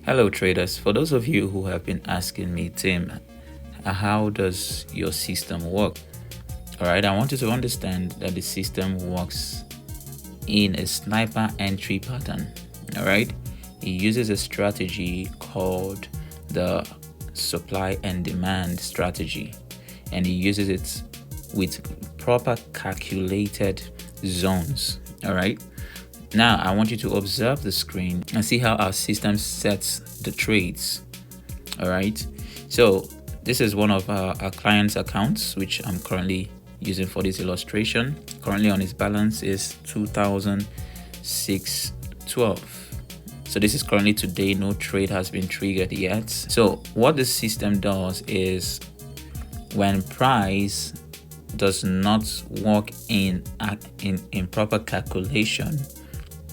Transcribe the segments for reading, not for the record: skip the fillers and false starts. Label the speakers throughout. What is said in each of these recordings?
Speaker 1: Hello traders, for those of you who have been asking me, Tim, how does your system work? Alright, I want you to understand that the system works in a sniper entry pattern. Alright, it uses a strategy called the supply and demand strategy, and it uses it with proper calculated zones. Alright, now I want you to observe the screen and see how our system sets the trades. All right, so this is one of our client's accounts, which I'm currently using for this illustration. Currently on his balance is 2,612. So this is currently today. No trade has been triggered yet. So what the system does is, when price does not work in proper calculation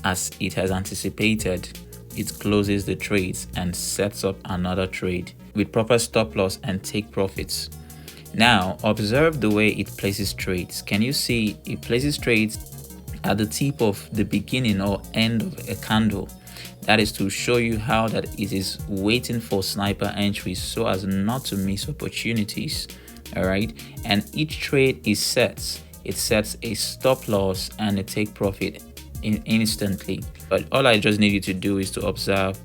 Speaker 1: as it has anticipated, it closes the trades and sets up another trade with proper stop loss and take profits. Now observe the way it places trades. Can you see it places trades at the tip of the beginning or end of a candle? That is to show you how that it is waiting for sniper entries so as not to miss opportunities. All right, and each trade is set. It sets a stop loss and a take profit instantly. But all I just need you to do is to observe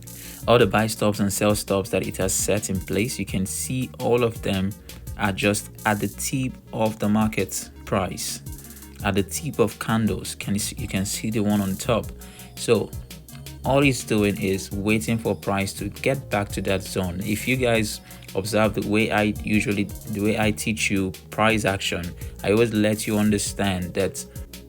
Speaker 1: all the buy stops and sell stops that it has set in place. You can see all of them are just at the tip of the market price, at the tip of candles. You can see the one on top. So all it's doing is waiting for price to get back to that zone. If you guys observe the way I teach you price action, I always let you understand that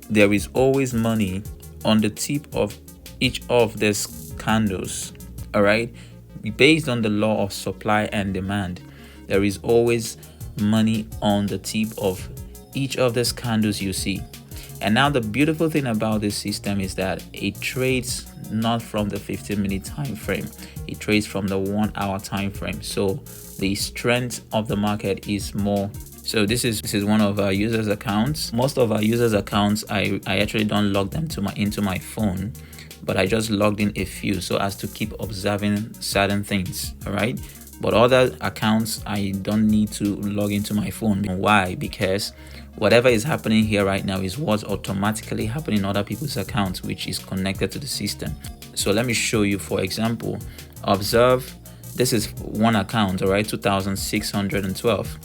Speaker 1: there is always money on the tip of each of these candles. All right, based on the law of supply and demand, there is always money on the tip of each of these candles you see. And now the beautiful thing about this system is that it trades not from the 15-minute time frame, it trades from the 1 hour time frame. So the strength of the market is more. So this is one of our users' accounts. Most of our users' accounts, I actually don't log them into my phone, but I just logged in a few so as to keep observing certain things. All right, but other accounts I don't need to log into my phone. Why? Because whatever is happening here right now is what's automatically happening in other people's accounts, which is connected to the system. So let me show you. For example, observe, this is one account, all right, 2,612.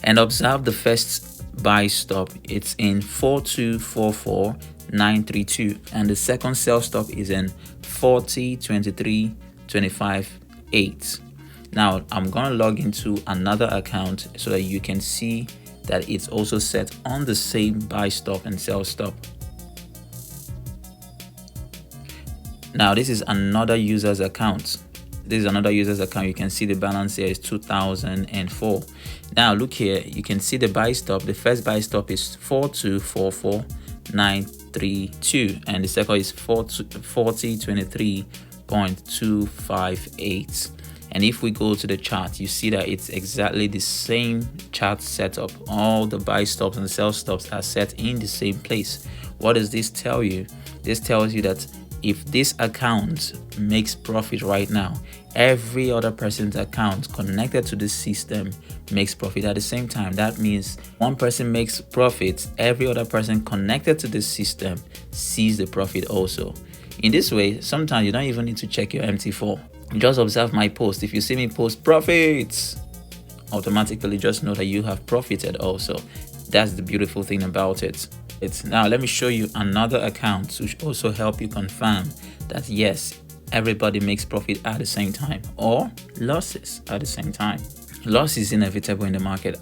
Speaker 1: And observe the first buy stop, it's in 4244932, and the second sell stop is in 402325.8. Now I'm gonna log into another account so that you can see that it's also set on the same buy stop and sell stop. Now this is another user's account. This is another user's account. You can see the balance here is 2004. Now look here, you can see the buy stop. The first buy stop is 4244932, and the second is 4023.258. And if we go to the chart, you see that it's exactly the same chart setup. All the buy stops and sell stops are set in the same place. What does this tell you? This tells you that if this account makes profit right now, every other person's account connected to this system makes profit at the same time. That means one person makes profit, every other person connected to this system sees the profit also. In this way, sometimes you don't even need to check your MT4. Just observe my post. If you see me post profits, automatically just know that you have profited also. That's the beautiful thing about it. Now let me show you another account to also help you confirm that yes, everybody makes profit at the same time or losses at the same time. Loss is inevitable in the market,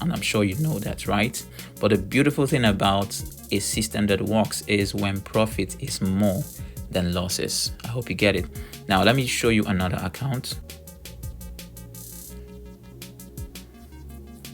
Speaker 1: and I'm sure you know that, right? But the beautiful thing about a system that works is when profit is more than losses. I hope you get it. Now let me show you another account.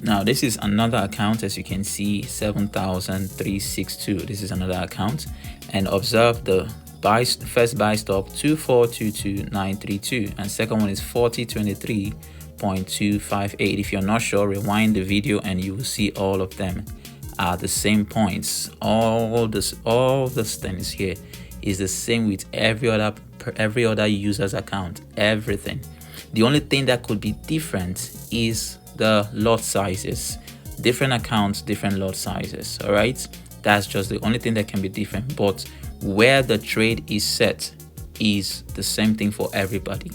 Speaker 1: Now this is another account, as you can see, 7,362. This is another account, and observe the first buy stop 2422932, and second one is 4023.258. If you're not sure, rewind the video and you will see all of them at the same points. All this thing is here is the same with every other user's account. Everything. The only thing that could be different is the lot sizes. Different accounts, different lot sizes. All right, that's just the only thing that can be different. But where the trade is set is the same thing for everybody.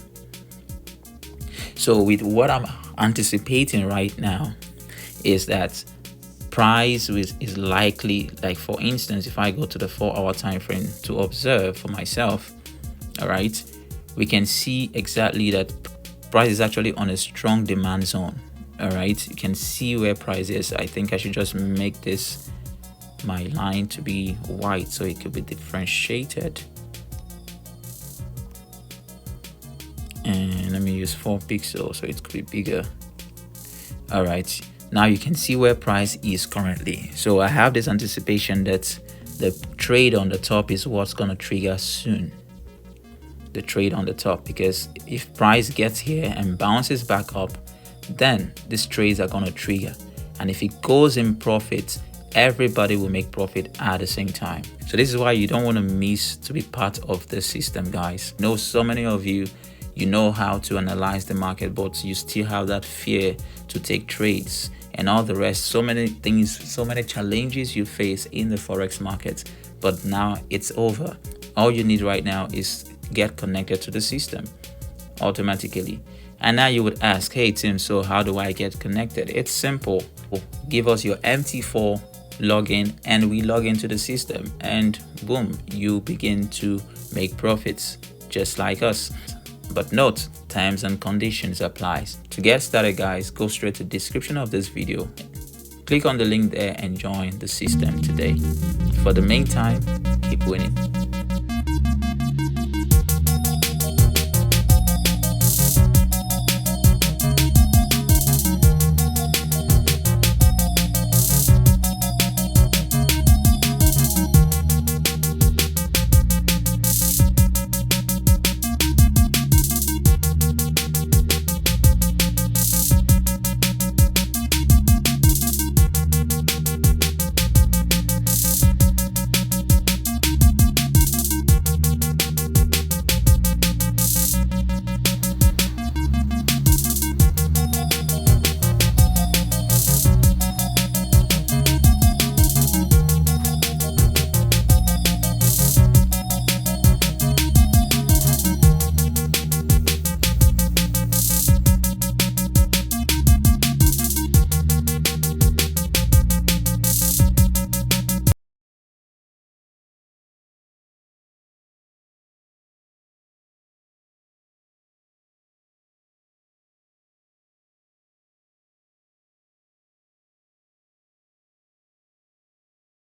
Speaker 1: So with what I'm anticipating right now is that price is likely, like for instance, if I go to the 4-hour time frame to observe for myself, all right, we can see exactly that price is actually on a strong demand zone. All right, you can see where price is. I think I should just make this my line to be white so it could be differentiated. And let me use 4 pixels so it could be bigger. All right, now you can see where price is currently. So I have this anticipation that the trade on the top is what's going to trigger soon. The trade on the top, because if price gets here and bounces back up, then these trades are going to trigger. And if it goes in profit, everybody will make profit at the same time. So this is why you don't want to miss to be part of the system, guys. I know so many of you know how to analyze the market, but you still have that fear to take trades and all the rest. So many things, so many challenges you face in the Forex market, but now it's over. All you need right now is get connected to the system automatically. And now you would ask, hey Tim, so how do I get connected? It's simple. Give us your MT4 login and we log into the system, and boom, you begin to make profits just like us. But note, terms and conditions applies. To get started, guys, go straight to the description of this video. Click on the link there and join the system today. For the meantime, keep winning.